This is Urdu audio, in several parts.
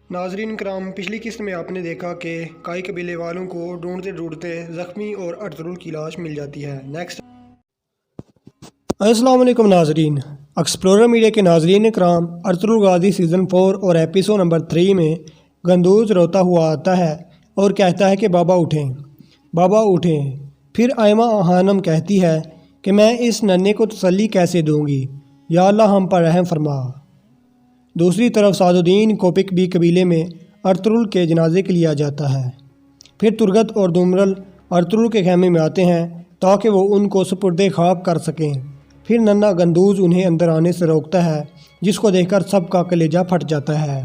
ناظرین کرام، پچھلی قسط میں آپ نے دیکھا کہ کائی قبیلے والوں کو ڈھونڈتے ڈھونڈتے زخمی اور ارطغرل کی لاش مل جاتی ہے۔ نیکسٹ۔ السلام علیکم ناظرین، ایکسپلورر میڈیا کے ناظرین کرام، ارطغرل غازی سیزن 4 اور ایپیسوڈ نمبر 3 میں گندوز روتا ہوا آتا ہے اور کہتا ہے کہ بابا اٹھیں، بابا اٹھیں۔ پھر آئمہ خانم کہتی ہے کہ میں اس ننھے کو تسلی کیسے دوں گی، یا اللہ ہم پر رحم فرما۔ دوسری طرف سعد الدین کوپک بھی قبیلے میں ارطغرل کے جنازے کے لیے آ جاتا ہے۔ پھر ترگت اور دومرل ارطغرل کے خیمے میں آتے ہیں تاکہ وہ ان کو سپرد خاک کر سکیں۔ پھر ننھا گندوز انہیں اندر آنے سے روکتا ہے، جس کو دیکھ کر سب کا کلیجہ پھٹ جاتا ہے۔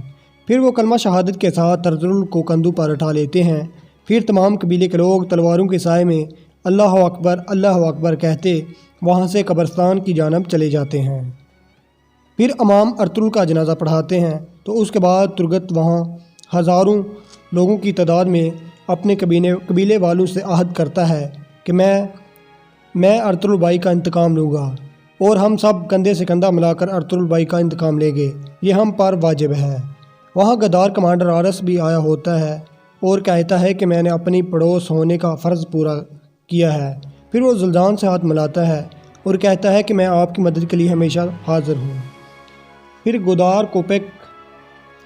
پھر وہ کلمہ شہادت کے ساتھ ارطغرل کو کندھوں پر اٹھا لیتے ہیں۔ پھر تمام قبیلے کے لوگ تلواروں کے سائے میں اللہ اکبر کہتے وہاں سے قبرستان کی جانب چلے جاتے ہیں۔ پھر امام ارطغرل کا جنازہ پڑھاتے ہیں تو اس کے بعد ترگت وہاں ہزاروں لوگوں کی تعداد میں اپنے قبیلے والوں سے عہد کرتا ہے کہ میں ارطغرل بھائی کا انتقام لوں گا، اور ہم سب کندھے سے کندھا ملا کر ارطغرل بھائی کا انتقام لیں گے، یہ ہم پر واجب ہے۔ وہاں غدار کمانڈر آرس بھی آیا ہوتا ہے اور کہتا ہے کہ میں نے اپنی پڑوس ہونے کا فرض پورا کیا ہے۔ پھر وہ زلجان سے ہاتھ ملاتا ہے اور کہتا ہے کہ میں آپ کی مدد کے لیے ہمیشہ حاضر ہوں۔ پھر غدار کوپک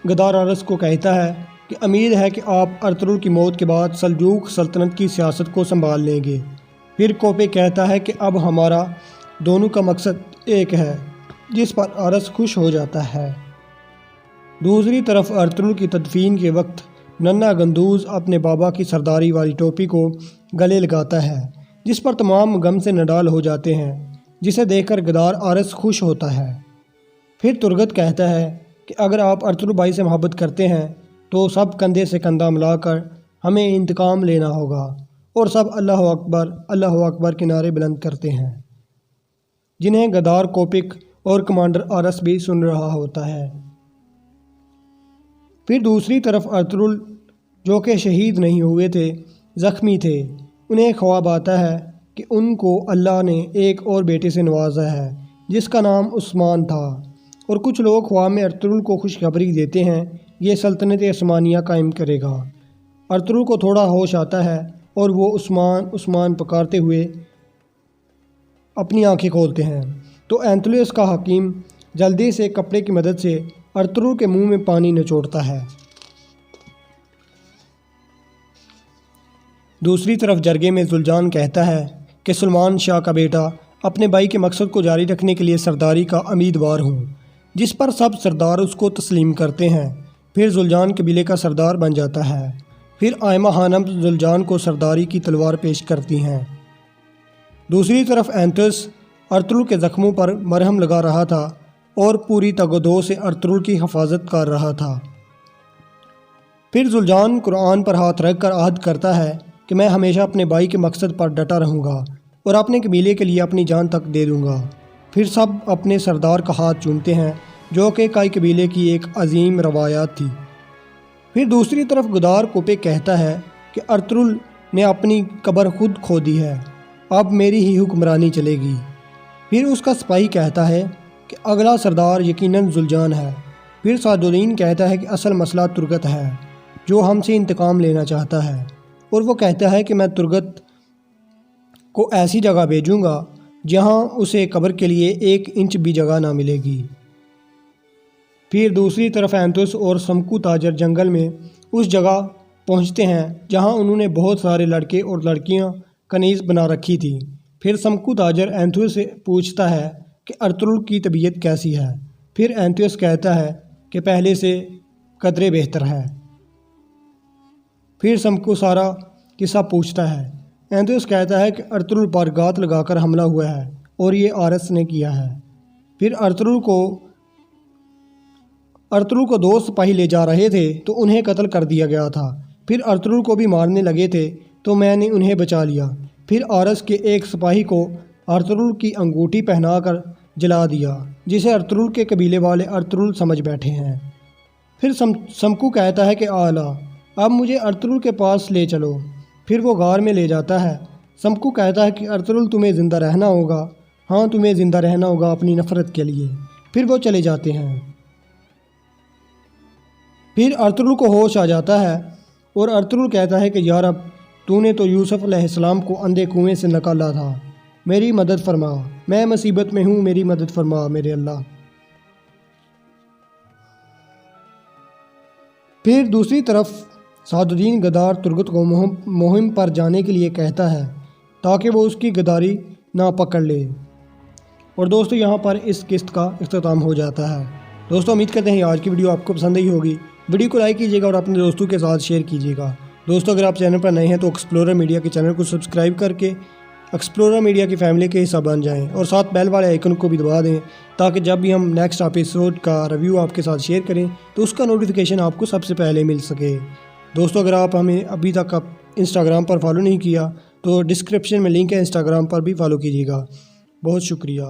غدار آرس کو کہتا ہے کہ امید ہے کہ آپ ارطغرل کی موت کے بعد سلجوق سلطنت کی سیاست کو سنبھال لیں گے۔ پھر کوپک کہتا ہے کہ اب ہمارا دونوں کا مقصد ایک ہے، جس پر آرس خوش ہو جاتا ہے۔ دوسری طرف ارطغرل کی تدفین کے وقت ننھا گندوز اپنے بابا کی سرداری والی ٹوپی کو گلے لگاتا ہے، جس پر تمام غم سے نڈال ہو جاتے ہیں، جسے دیکھ کر غدار آرس خوش ہوتا ہے۔ پھر ترگت کہتا ہے کہ اگر آپ ارطغرل بھائی سے محبت کرتے ہیں تو سب کندھے سے کندھا ملا کر ہمیں انتقام لینا ہوگا، اور سب اللہ اکبر کے نعرے بلند کرتے ہیں، جنہیں غدار کوپک اور کمانڈر آرس بھی سن رہا ہوتا ہے۔ پھر دوسری طرف ارطغرل جو کہ شہید نہیں ہوئے تھے، زخمی تھے، انہیں خواب آتا ہے کہ ان کو اللہ نے ایک اور بیٹے سے نوازا ہے جس کا نام عثمان تھا، اور کچھ لوگ خواب میں ارطغرل کو خوشخبری دیتے ہیں یہ سلطنت عثمانیہ قائم کرے گا۔ ارطغرل کو تھوڑا ہوش آتا ہے اور وہ عثمان پکارتے ہوئے اپنی آنکھیں کھولتے ہیں تو اینتلوس کا حکیم جلدی سے کپڑے کی مدد سے ارطغرل کے منہ میں پانی نچوڑتا ہے۔ دوسری طرف جرگے میں زلجان کہتا ہے کہ سلمان شاہ کا بیٹا اپنے بھائی کے مقصد کو جاری رکھنے کے لیے سرداری کا امیدوار ہوں، جس پر سب سردار اس کو تسلیم کرتے ہیں۔ پھر زلجان قبیلے کا سردار بن جاتا ہے۔ پھر آئمہ خانم زلجان کو سرداری کی تلوار پیش کرتی ہیں۔ دوسری طرف اینتس ارطغرل کے زخموں پر مرہم لگا رہا تھا اور پوری تگ و دو سے ارطغرل کی حفاظت کر رہا تھا۔ پھر زلجان قرآن پر ہاتھ رکھ کر عہد کرتا ہے کہ میں ہمیشہ اپنے بھائی کے مقصد پر ڈٹا رہوں گا اور اپنے قبیلے کے لیے اپنی جان تک دے دوں گا۔ پھر سب اپنے سردار کا ہاتھ چومتے ہیں، جو کہ کائی قبیلے کی ایک عظیم روایات تھی۔ پھر دوسری طرف غدار کوپک کہتا ہے کہ ارطغرل نے اپنی قبر خود کھودی ہے، اب میری ہی حکمرانی چلے گی۔ پھر اس کا سپاہی کہتا ہے کہ اگلا سردار یقیناً زلجان ہے۔ پھر سعد الدین کہتا ہے کہ اصل مسئلہ ترگت ہے، جو ہم سے انتقام لینا چاہتا ہے، اور وہ کہتا ہے کہ میں ترگت کو ایسی جگہ بھیجوں گا جہاں اسے قبر کے لیے 1 انچ بھی جگہ نہ ملے گی۔ پھر دوسری طرف اینتس اور سمکو تاجر جنگل میں اس جگہ پہنچتے ہیں جہاں انہوں نے بہت سارے لڑکے اور لڑکیاں کنیز بنا رکھی تھی۔ پھر سمکو تاجر اینتس سے پوچھتا ہے کہ ارطغرل کی طبیعت کیسی ہے۔ پھر اینتس کہتا ہے کہ پہلے سے قدرے بہتر ہے۔ پھر سمکو سارا قصہ پوچھتا ہے۔ اینتس کہتا ہے کہ ارطغرل پر گات لگا کر حملہ ہوا ہے اور یہ آرس نے کیا ہے۔ پھر ارطغرل کو 2 سپاہی لے جا رہے تھے تو انہیں قتل کر دیا گیا تھا۔ پھر ارطغرل کو بھی مارنے لگے تھے تو میں نے انہیں بچا لیا۔ پھر آرس کے ایک سپاہی کو ارطغرل کی انگوٹھی پہنا کر جلا دیا، جسے ارطغرل کے قبیلے والے ارطغرل سمجھ بیٹھے ہیں۔ پھر سمکو کہتا ہے کہ اعلیٰ، اب مجھے ارطغرل کے پاس لے چلو۔ پھر وہ غار میں لے جاتا ہے۔ سمکو کہتا ہے کہ ارطغرل تمہیں زندہ رہنا ہوگا ہاں تمہیں زندہ رہنا ہوگا اپنی نفرت کے لیے۔ پھر وہ چلے جاتے ہیں۔ پھر ارطغرل کو ہوش آ جاتا ہے اور ارطغرل کہتا ہے کہ یا رب، تو نے تو یوسف علیہ السلام کو اندھے کنویں سے نکالا تھا، میری مدد فرما، میں مصیبت میں ہوں، میری مدد فرما میرے اللہ۔ پھر دوسری طرف سعد الدین غدار ترگت کو مہم پر جانے کے لیے کہتا ہے تاکہ وہ اس کی غداری نہ پکڑ لے۔ اور دوستو یہاں پر اس قسط کا اختتام ہو جاتا ہے۔ دوستو امید کرتے ہیں آج کی ویڈیو آپ کو پسند آئی ہوگی۔ ویڈیو کو لائک کیجیے گا اور اپنے دوستوں کے ساتھ شیئر کیجیے گا۔ دوستو اگر آپ چینل پر نئے ہیں تو ایکسپلورر میڈیا کے چینل کو سبسکرائب کر کے ایکسپلورر میڈیا کی فیملی کے حصہ بن جائیں اور ساتھ بیل والے آئیکن کو بھی دبا دیں تاکہ جب بھی ہم نیکسٹ ایپیسوڈ کا ریویو آپ کے ساتھ شیئر کریں تو اس کا نوٹیفیکیشن آپ کو سب سے پہلے مل سکے۔ دوستو اگر آپ ہمیں ابھی تک انسٹاگرام پر فالو نہیں کیا تو ڈسکرپشن میں لنک ہے، انسٹاگرام پر بھی فالو کیجیے گا۔ بہت شکریہ۔